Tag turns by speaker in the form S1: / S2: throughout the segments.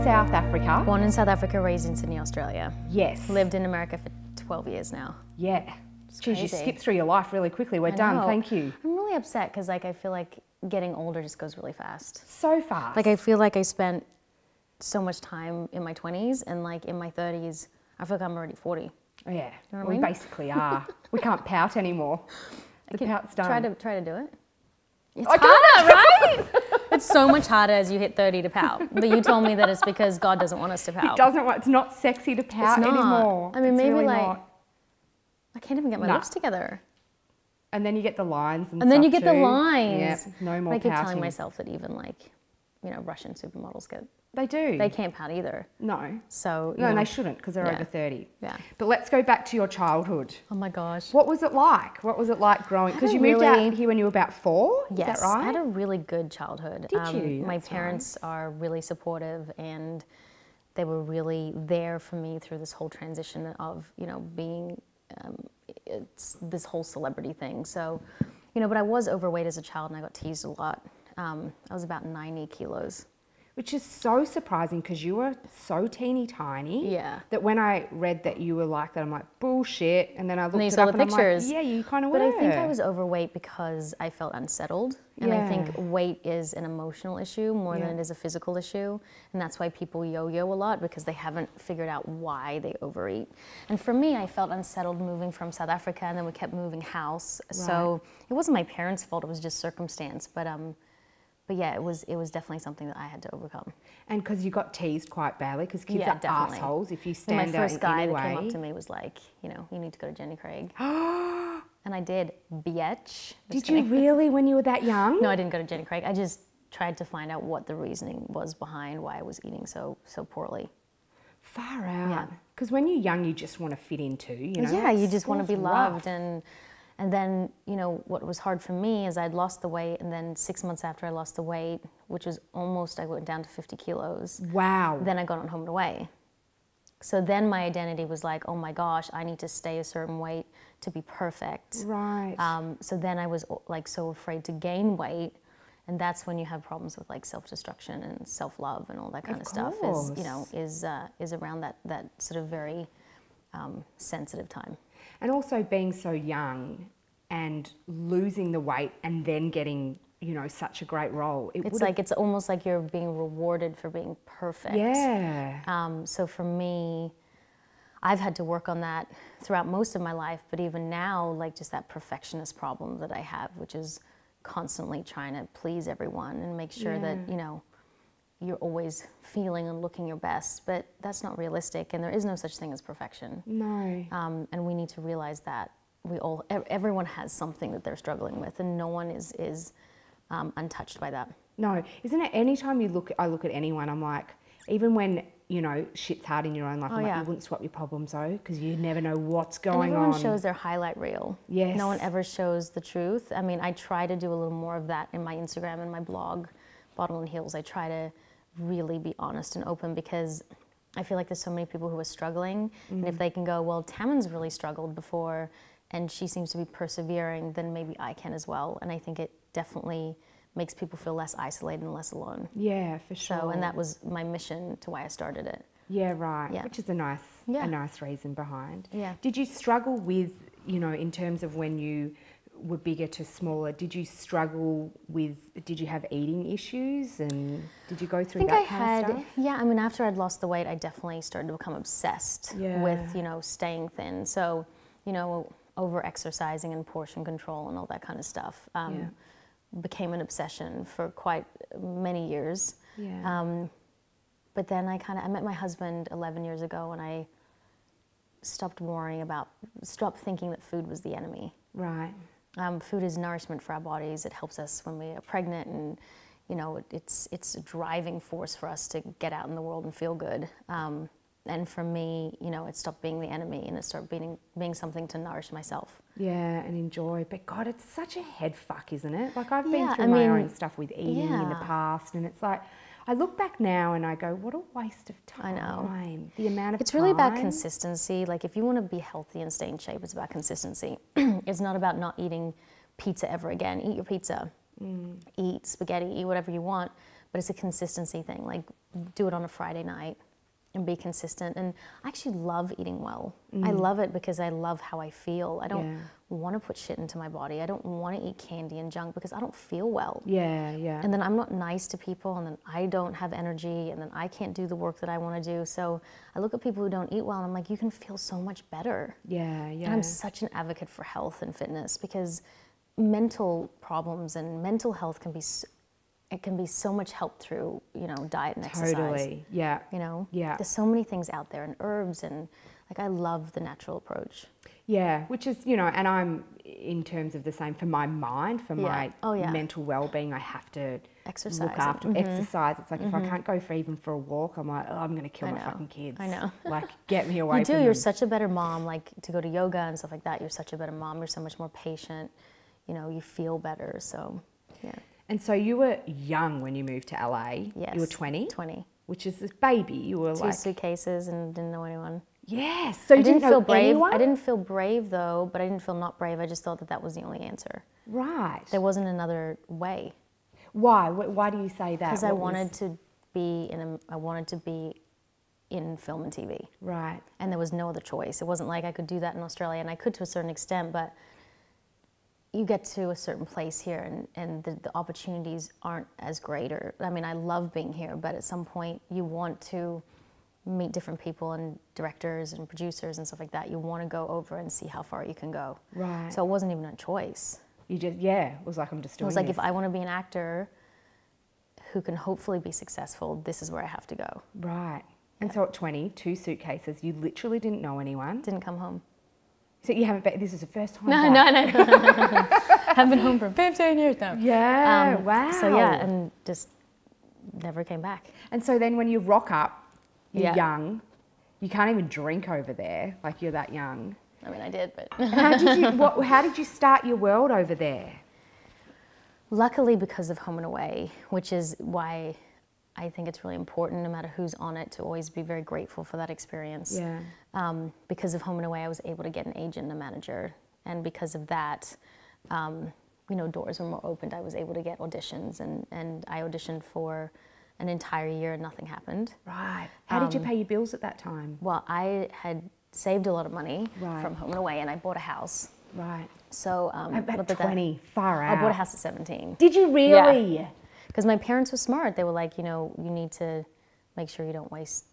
S1: South Africa.
S2: Born in South Africa, raised in Sydney, Australia.
S1: Yes.
S2: Lived in America for 12 years now.
S1: Yeah. Geez, you skipped through your life really quickly. We're done. Thank you.
S2: I'm really upset because like I feel like getting older just goes really fast.
S1: So fast.
S2: Like I feel like I spent so much time in my 20s and like in my 30s, I feel like I'm already 40.
S1: Oh, yeah.
S2: You know what I
S1: We
S2: mean?
S1: basically are. We can't pout anymore. The pout's done.
S2: Try to do it. It's
S1: I
S2: harder, right? It's so much harder as you hit 30 to pout. But you told me that it's because God doesn't want us to pout.
S1: It doesn't want, it's not sexy to pout anymore.
S2: I mean,
S1: it's
S2: maybe
S1: really
S2: like,
S1: not.
S2: I can't even get my lips together.
S1: And then you get the lines and
S2: then
S1: stuff
S2: you get the
S1: too.
S2: lines.
S1: Yep, no more
S2: I keep
S1: pouting.
S2: telling myself that even like, you know, Russian supermodels get,
S1: They do.
S2: they can't pout either.
S1: No.
S2: So,
S1: No, and they shouldn't because they're over 30.
S2: Yeah.
S1: But let's go back to your childhood.
S2: Oh my gosh.
S1: What was it like? What was it like growing? Because you moved out here when you were about 4,
S2: Yes,
S1: is that right?
S2: I had a really good childhood.
S1: Did you?
S2: My
S1: That's
S2: parents are really supportive and they were really there for me through this whole transition of, you know, being, it's this whole celebrity thing. So, you know, but I was overweight as a child and I got teased a lot. I was about 90 kilos.
S1: Which is so surprising because you were so teeny tiny.
S2: Yeah.
S1: That when I read that you were like that, I'm like, bullshit. And then I looked
S2: And you
S1: it
S2: saw
S1: up
S2: the
S1: and
S2: pictures.
S1: I'm like, yeah, you kind of were.
S2: But I think I was overweight because I felt unsettled. And I think weight is an emotional issue more than it is a physical issue. And that's why people yo-yo a lot because they haven't figured out why they overeat. And for me, I felt unsettled moving from South Africa and then we kept moving house. Right. So it wasn't my parents' fault, it was just circumstance. But yeah, it was definitely something that I had to overcome.
S1: And because you got teased quite badly, because kids are assholes if you stand out in any way.
S2: My first guy that came up to me was like, you know, you need to go to Jenny Craig. And I did, bitch.
S1: Did you really when you were that young?
S2: No, I didn't go to Jenny Craig. I just tried to find out what the reasoning was behind why I was eating so poorly.
S1: Far out. Because when you're young, you just want to fit in too, you know?
S2: Yeah, you just want to be loved. And then, you know, what was hard for me is I'd lost the weight, and then 6 months after I lost the weight, which was almost, I went down to 50 kilos.
S1: Wow.
S2: Then I got on home and away. So then my identity was like, oh my gosh, I need to stay a certain weight to be perfect.
S1: Right.
S2: So then I was like so afraid to gain weight, and that's when you have problems with like self-destruction and self-love and all that kind of stuff. Is you know is around that sort of very sensitive time.
S1: And also being so young and losing the weight and then getting, you know, such a great role.
S2: It's like, it's almost like you're being rewarded for being perfect.
S1: Yeah.
S2: So for me, I've had to work on that throughout most of my life, but even now, like just that perfectionist problem that I have, which is constantly trying to please everyone and make sure that, you know, you're always feeling and looking your best, but that's not realistic, and there is no such thing as perfection.
S1: No.
S2: And we need to realize that everyone has something that they're struggling with, and no one is untouched by that.
S1: No, isn't it? Anytime I look at anyone, I'm like, even when you know shit's hard in your own life, I'm like, you wouldn't swap your problems though, because you never know what's going on.
S2: Everyone shows their highlight reel.
S1: Yes.
S2: No one ever shows the truth. I mean, I try to do a little more of that in my Instagram and my blog, Bottle and Heels. I try to really be honest and open because I feel like there's so many people who are struggling, and if they can go, well, Tammin's really struggled before and she seems to be persevering, then maybe I can as well. And I think it definitely makes people feel less isolated and less alone.
S1: Yeah, for sure.
S2: So, and that was my mission to why I started it.
S1: Yeah, right.
S2: Yeah.
S1: Which is a nice reason behind.
S2: Yeah.
S1: Did you struggle with, you know, in terms of when you were bigger to smaller, did you have eating issues, and did you go through that kind of stuff?
S2: Yeah, I mean, after I'd lost the weight, I definitely started to become obsessed with, you know, staying thin. So, you know, over-exercising and portion control and all that kind of stuff became an obsession for quite many years.
S1: Yeah.
S2: But then I met my husband 11 years ago, and I stopped thinking that food was the enemy.
S1: Right.
S2: Food is nourishment for our bodies. It helps us when we are pregnant, and you know, it's a driving force for us to get out in the world and feel good. And for me, you know, it stopped being the enemy and it started being something to nourish myself.
S1: Yeah, and enjoy. But God, it's such a head fuck, isn't it? Like I've been through my own stuff with eating in the past, and it's like, I look back now and I go, what a waste of time.
S2: I know.
S1: The amount of time.
S2: It's really about consistency. Like if you want to be healthy and stay in shape, it's about consistency. It's not about not eating pizza ever again. Eat your pizza. Eat spaghetti, eat whatever you want. But it's a consistency thing. Like do it on a Friday night and be consistent. And I actually love eating well. I love it because I love how I feel. I don't want to put shit into my body. I don't want to eat candy and junk because I don't feel well. And then I'm not nice to people, and then I don't have energy, and then I can't do the work that I want to do. So I look at people who don't eat well, and I'm like, you can feel so much better. And I'm such an advocate for health and fitness because mental problems and mental health can be so much help through, you know, diet and exercise. You know, there's so many things out there, and herbs, and like I love the natural approach.
S1: Which is, you know, and I'm in terms of the same for my mind, for my mental well-being. I have to
S2: exercise,
S1: look after exercise. It's like if I can't go even for a walk, I'm like, oh, I'm going to kill my fucking kids.
S2: I know.
S1: Like, get me away.
S2: You do.
S1: From
S2: You're
S1: them.
S2: such a better mom. Like to go to yoga and stuff like that. You're such a better mom. You're so much more patient. You know, you feel better. So, yeah.
S1: And so you were young when you moved to LA.
S2: Yes.
S1: You were 20?
S2: 20.
S1: Which is this baby. You were
S2: Two suitcases and didn't know anyone.
S1: Yes. So you didn't
S2: feel
S1: know
S2: brave.
S1: anyone?
S2: I didn't feel brave though, but I didn't feel not brave. I just thought that was the only answer.
S1: Right.
S2: There wasn't another way.
S1: Why? Why do you say that?
S2: Because I wanted to be in film and TV.
S1: Right.
S2: And there was no other choice. It wasn't like I could do that in Australia, and I could to a certain extent, but you get to a certain place here and the opportunities aren't as great. Or I mean, I love being here, but at some point you want to meet different people and directors and producers and stuff like that. You want to go over and see how far you can go.
S1: Right.
S2: So it wasn't even a choice.
S1: You just, it was like, I'm just doing
S2: It was like,
S1: this.
S2: if I want to be an actor who can hopefully be successful, this is where I have to go.
S1: Right. And so at 20, 2 suitcases, you literally didn't know anyone.
S2: Didn't come home.
S1: So you haven't been, this is the first time
S2: No. Haven't been home for 15 years now.
S1: Yeah, wow.
S2: So yeah, and just never came back.
S1: And so then when you rock up, you're young, you can't even drink over there, like you're that young.
S2: I mean, I did, but...
S1: How did you start your world over there?
S2: Luckily, because of Home and Away, which is why I think it's really important, no matter who's on it, to always be very grateful for that experience. Because of Home and Away, I was able to get an agent and a manager. And because of that, you know, doors were more opened. I was able to get auditions, and I auditioned for an entire year and nothing happened.
S1: Right. How did you pay your bills at that time?
S2: Well, I had saved a lot of money from Home and Away, and I bought a house.
S1: Right.
S2: So
S1: at 20, far out.
S2: I bought a house at 17.
S1: Did you really?
S2: Yeah. Because my parents were smart. They were like, you know, you need to make sure you don't waste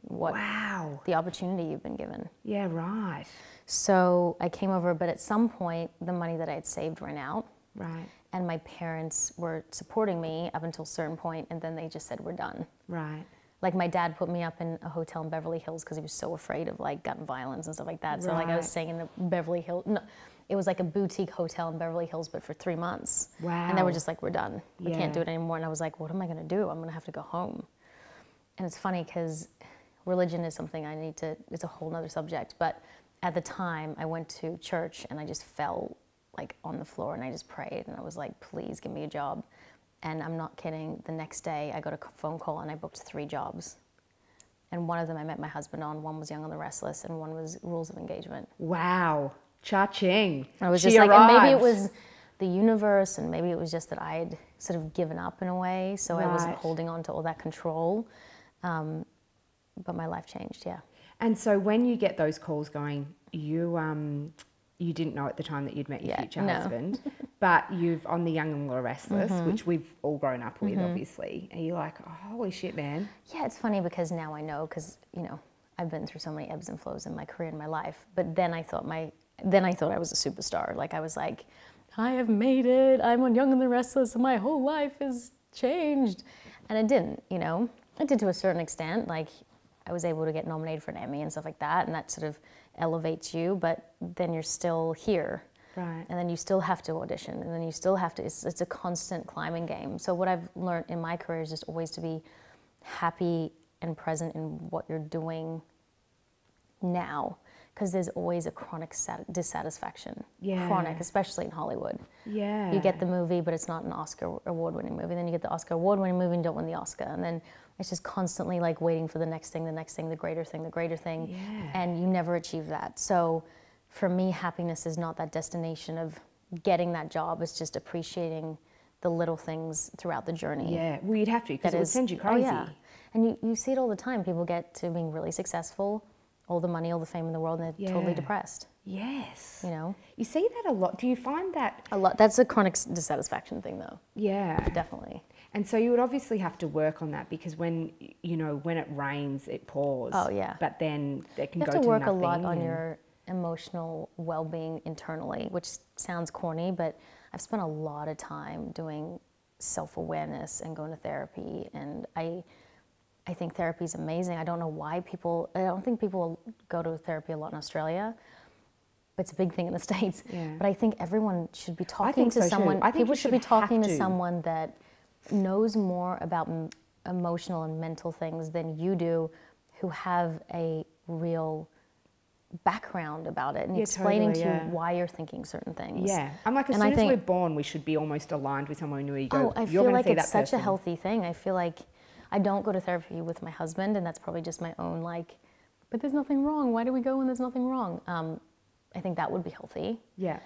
S2: the opportunity you've been given.
S1: Yeah, right.
S2: So I came over, but at some point, the money that I had saved ran out.
S1: Right.
S2: And my parents were supporting me up until a certain point, and then they just said, we're done.
S1: Right.
S2: Like my dad put me up in a hotel in Beverly Hills because he was so afraid of like gun violence and stuff like that. So like I was staying in a Beverly Hills, no, it was like a boutique hotel in Beverly Hills, but for 3 months.
S1: Wow.
S2: And they were just like, we're done. We can't do it anymore. And I was like, what am I going to do? I'm going to have to go home. And it's funny because religion is something I need to, it's a whole nother subject. But at the time I went to church and I just fell like on the floor and I just prayed and I was like, please give me a job. And I'm not kidding, the next day I got a phone call and I booked 3 jobs. And one of them I met my husband on, one was Young on the Restless, and one was Rules of Engagement.
S1: Wow, cha-ching.
S2: I was just like, and maybe it was the universe, and maybe it was just that I had sort of given up in a way, so I wasn't holding on to all that control. But my life changed, yeah.
S1: And so when you get those calls going, you didn't know at the time that you'd met your future husband, but you've on the Young and the Restless, which we've all grown up with, obviously, and you're like, oh, holy shit, man.
S2: Yeah, it's funny because now I know, because, you know, I've been through so many ebbs and flows in my career and my life, but then I thought I was a superstar. Like I was like, I have made it, I'm on Young and the Restless, and my whole life has changed. And it didn't, you know. It did to a certain extent, like I was able to get nominated for an Emmy and stuff like that, and that sort of elevates you, but then you're still here.
S1: Right.
S2: And then you still have to audition, and then you still have to, it's a constant climbing game. So what I've learned in my career is just always to be happy and present in what you're doing now, because there's always a chronic dissatisfaction.
S1: Yeah.
S2: Chronic, especially in Hollywood.
S1: Yeah.
S2: You get the movie, but it's not an Oscar award-winning movie. Then you get the Oscar award-winning movie and don't win the Oscar. And then it's just constantly like waiting for the next thing, the greater thing, the greater thing.
S1: Yeah.
S2: And you never achieve that. So for me, happiness is not that destination of getting that job. It's just appreciating the little things throughout the journey.
S1: Yeah, well, you'd have to, because it would send you crazy.
S2: Oh, yeah. And you see it all the time. People get to being really successful, all the money, all the fame in the world, and they're totally depressed.
S1: Yes.
S2: You know?
S1: You see that a lot. Do you find that?
S2: A lot. That's a chronic dissatisfaction thing, though.
S1: Yeah.
S2: Definitely.
S1: And so you would obviously have to work on that, because when, you know, when it rains, it pours.
S2: Oh, yeah.
S1: But then it can go to
S2: You have to work
S1: nothing.
S2: a lot on your emotional well-being internally, which sounds corny, but I've spent a lot of time doing self-awareness and going to therapy, and I think therapy is amazing. I don't know why I don't think people go to therapy a lot in Australia, but it's a big thing in the States.
S1: Yeah.
S2: But I think everyone should be talking to someone. People should be talking to someone that knows more about emotional and mental things than you do, who have a real background about it and explaining to you why you're thinking certain things.
S1: Yeah. I'm like, as soon as we're born, we should be almost aligned with someone who you go,
S2: I feel like it's such a healthy thing. I feel like I don't go to therapy with my husband, and that's probably just my own, like, but there's nothing wrong. Why do we go when there's nothing wrong? I think that would be healthy.
S1: Yeah.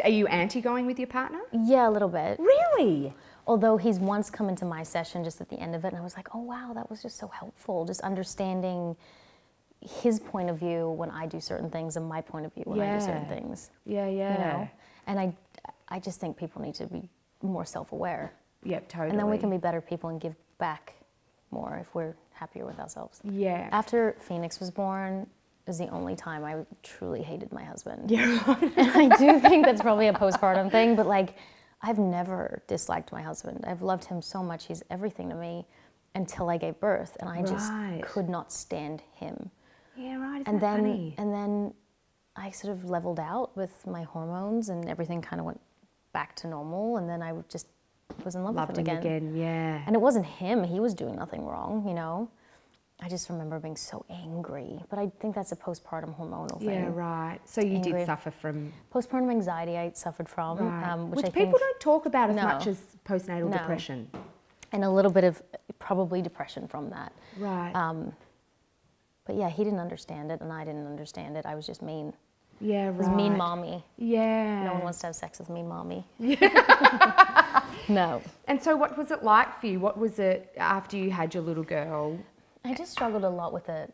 S1: Are you anti going with your partner?
S2: Yeah, a little bit.
S1: Really?
S2: Although he's once come into my session just at the end of it, and I was like, oh wow, that was just so helpful. Just understanding his point of view when I do certain things and my point of view when I do certain things.
S1: Yeah, yeah.
S2: You know? And I just think people need to be more self-aware.
S1: Yep, totally.
S2: And then we can be better people and give back more if we're happier with ourselves.
S1: Yeah.
S2: After Phoenix was born, is the only time I truly hated my husband.
S1: Yeah.
S2: And I do think that's probably a postpartum thing, but like, I've never disliked my husband. I've loved him so much. He's everything to me until I gave birth, and I just could not stand him.
S1: Yeah, right.
S2: And then I sort of leveled out with my hormones, and everything kind of went back to normal, and then I just was in love with him again.
S1: Yeah.
S2: And it wasn't him. He was doing nothing wrong, you know. I just remember being so angry, but I think that's a postpartum hormonal thing.
S1: Yeah, right. So you did suffer from
S2: postpartum anxiety. I suffered from,
S1: which I people don't talk about as much as postnatal depression,
S2: and a little bit of probably depression from that.
S1: Right.
S2: But yeah, he didn't understand it, and I didn't understand it. I was just mean.
S1: Yeah, right.
S2: I was mean mommy.
S1: Yeah.
S2: No one wants to have sex with mean mommy. No.
S1: And so, what was it like for you? What was it after you had your little girl?
S2: I just struggled a lot with a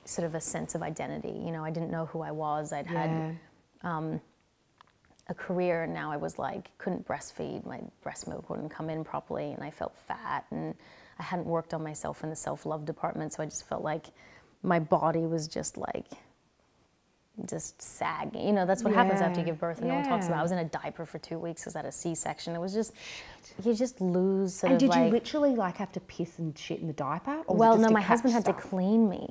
S2: sort of a sense of identity. You know, I didn't know who I was. I'd had a career, and now I was like, couldn't breastfeed. My breast milk wouldn't come in properly, and I felt fat, and I hadn't worked on myself in the self-love department, so I just felt like my body was just like, just sagging. You know, that's what happens after you give birth, and no one talks about it. I was in a diaper for 2 weeks because I had a C-section. It was just, you just lose sort of like...
S1: And did you literally like have to piss and shit in the diaper? Or
S2: well, no, my husband had to clean me.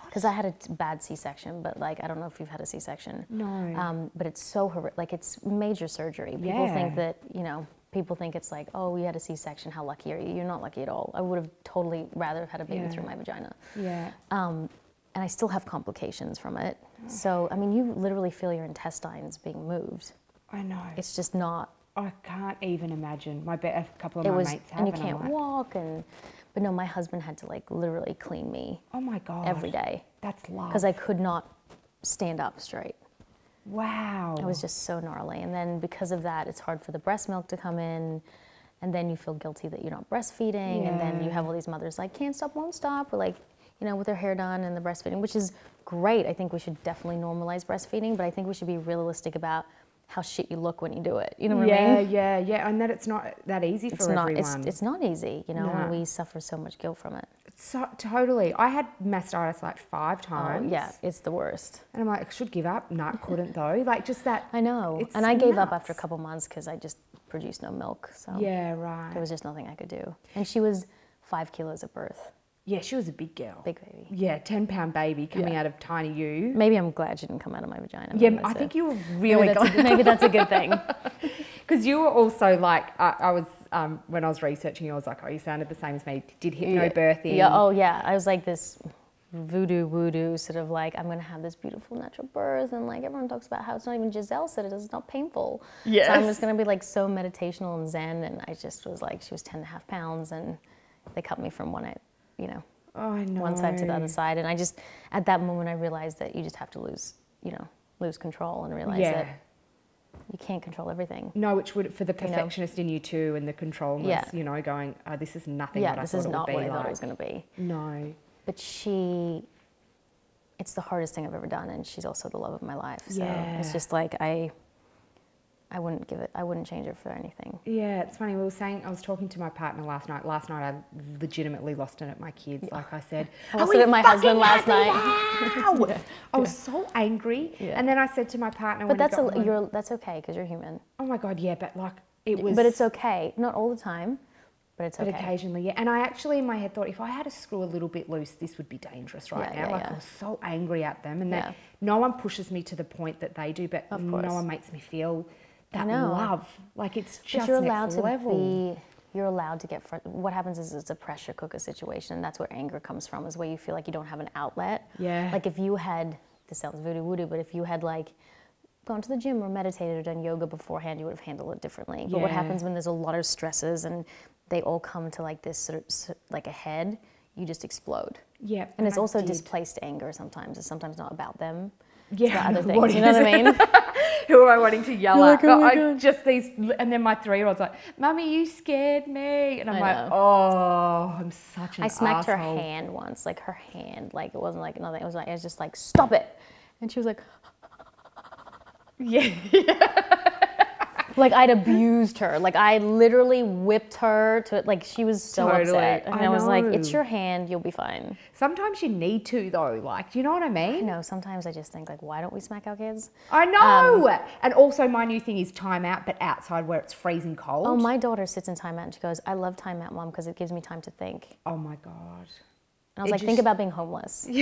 S2: Because I had a bad C-section, but like, I don't know if you've had a C-section.
S1: No.
S2: But it's so horrific, like it's major surgery. People think that, you know, people think it's like, oh, you had a C-section, how lucky are you? You're not lucky at all. I would have totally rather have had a baby through my vagina.
S1: Yeah.
S2: And I still have complications from it. So, I mean, you literally feel your intestines being moved.
S1: I know.
S2: It's just not...
S1: I can't even imagine. A couple of my mates have.
S2: And you can't walk, but no, my husband had to like literally clean me.
S1: Oh my God.
S2: Every day.
S1: That's love.
S2: Because I could not stand up straight.
S1: Wow.
S2: It was just so gnarly. And then because of that, it's hard for the breast milk to come in. And then you feel guilty that you're not breastfeeding. Yeah. And then you have all these mothers like, can't stop, won't stop. Or like, you know, with their hair done and the breastfeeding, which is great. I think we should definitely normalize breastfeeding, but I think we should be realistic about how shit you look when you do it. You know what I mean? Yeah. And that it's not that easy for everyone. It's not easy, you know, and we suffer so much guilt from it.
S1: So, totally. I had mastitis like 5 times.
S2: Oh, yeah, it's the worst.
S1: And I'm like, I should give up. No, couldn't though. Like just that.
S2: I know. And I gave up after a couple months because I just produced no milk. So
S1: yeah, right.
S2: There was just nothing I could do. And she was 5 kilos at birth.
S1: Yeah, she was a big girl.
S2: Big baby.
S1: Yeah, 10-pound baby coming out of tiny you.
S2: Maybe I'm glad she didn't come out of my vagina.
S1: Yeah, I think you were really glad.
S2: Maybe that's a good thing.
S1: Because you were also like, I was, when I was researching you, I was like, oh, you sounded the same as me. Did hypnobirthing.
S2: Yeah, oh yeah. I was like this voodoo sort of like, I'm going to have this beautiful natural birth. And like everyone talks about how it's not even Giselle said it's not painful. Yes. So I'm just going to be like so meditational and zen. And I just was like, she was 10.5 pounds and they cut me from one side to the other side. And I just, at that moment, I realized that you just have to lose control and realize that you can't control everything.
S1: No, which would, for the perfectionist in you too, and the controlness, you know, going, oh, this is nothing what I thought it would be like. Yeah, this is not what I thought it
S2: was going to be.
S1: No.
S2: But it's the hardest thing I've ever done, and she's also the love of my life. So it's just like, I wouldn't change it for anything.
S1: Yeah, it's funny. I was talking to my partner last night. Last night I legitimately lost it at my kids. Like I said,
S2: I lost it at my husband last night.
S1: I was so angry. Yeah. And then I said to my partner,
S2: but that's okay because you're human.
S1: Oh my God, yeah, but like it was.
S2: But it's okay. Not all the time, but it's okay.
S1: But occasionally, yeah. And I actually in my head thought, if I had a screw a little bit loose, this would be dangerous now. I was so angry at them, and that no one pushes me to the point that they do, but no one makes me feel that love. Like it's just next level. You're allowed to get, what happens is it's a pressure cooker situation, and that's where anger comes from, is where you feel like you don't have an outlet. Yeah.
S2: Like if you had, this sounds voodoo voodoo, but if you had like gone to the gym or meditated or done yoga beforehand, you would have handled it differently. But what happens when there's a lot of stresses and they all come to like this sort of like a head, you just explode. Yeah. And it's also displaced anger sometimes. It's sometimes not about them. Yeah. It's about other things. You know what I mean?
S1: Who am I wanting to yell at? And then my 3-year-old's like, Mummy, you scared me. And I'm like, oh, I'm such an asshole.
S2: I smacked her hand once, like her hand. Like it wasn't like nothing. It was just like, stop it. And she was like, yeah. Like I'd abused her. Like I literally whipped her to, like she was so upset. And I was like, it's your hand, you'll be fine.
S1: Sometimes you need to though, like, do you know what I mean?
S2: I know, sometimes I just think like, why don't we smack our kids?
S1: I know! And also my new thing is time out, but outside where it's freezing cold.
S2: Oh, my daughter sits in time out and she goes, I love time out, Mom, because it gives me time to think.
S1: Oh my God.
S2: And I was like, think about being homeless.
S1: Don't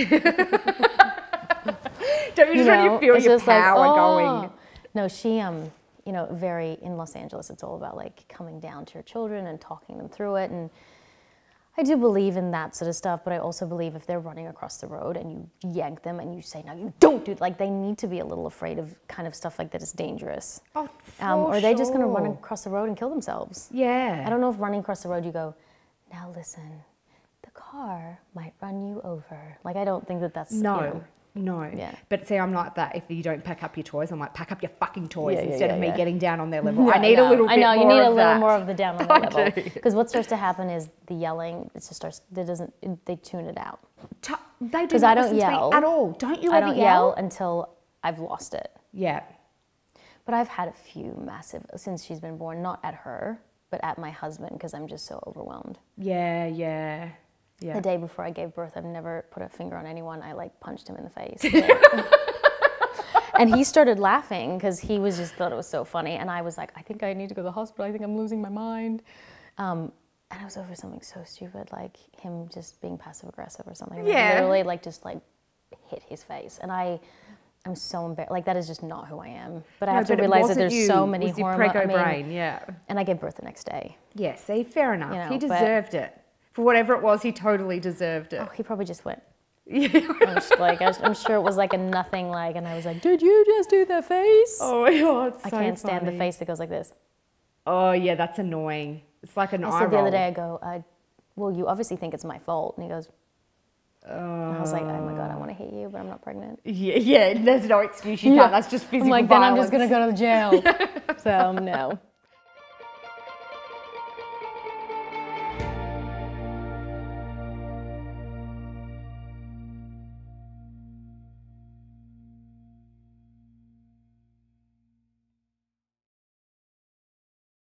S1: you just when you feel your power going?
S2: No, she, you know, in Los Angeles, it's all about like coming down to your children and talking them through it. And I do believe in that sort of stuff, but I also believe if they're running across the road and you yank them and you say, no, you don't do it, like they need to be a little afraid of kind of stuff like that is dangerous. Oh, or are they just going to run across the road and kill themselves? Yeah. I don't know if running across the road, you go, now listen, the car might run you over. Like, I don't think that's,
S1: no.
S2: You know,
S1: no. Yeah. But see, I'm like that. If you don't pack up your toys, I'm like, pack up your fucking toys instead of me getting down on their level. I need a little bit more of that. I know, you need a little more of the down on their level. Because what starts to happen is the yelling, it just starts, they tune it out. They do not listen to me at all. Don't you ever yell?
S2: I don't yell until I've lost it.
S1: Yeah.
S2: But I've had a few massive, since she's been born, not at her, but at my husband, because I'm just so overwhelmed.
S1: Yeah, yeah. Yeah.
S2: The day before I gave birth, I've never put a finger on anyone. I like punched him in the face. And he started laughing because he was just thought it was so funny. And I was like, I think I need to go to the hospital. I think I'm losing my mind. And I was over something so stupid, like him just being passive aggressive or something. Yeah. Like, literally like just like hit his face. And I'm so embarrassed. Like that is just not who I am. But I have to realize that there's so many hormones.
S1: Brain, yeah.
S2: And I gave birth the next day.
S1: Yeah, see, fair enough. You know, he deserved it. For whatever it was, he totally deserved it.
S2: Oh, he probably just went. Yeah. I'm sure it was like a nothing like, and I was like, did you just do the face?
S1: Oh my God, I
S2: can't stand the face that goes like this.
S1: Oh yeah, that's annoying. It's like an eye roll.
S2: I said the other day, I go, well, you obviously think it's my fault. And he goes, and I was like, oh my God, I want to hit you, but I'm not pregnant.
S1: Yeah, there's no excuse you can't. That's just physical violence.
S2: Then I'm just going to go to jail. So, no.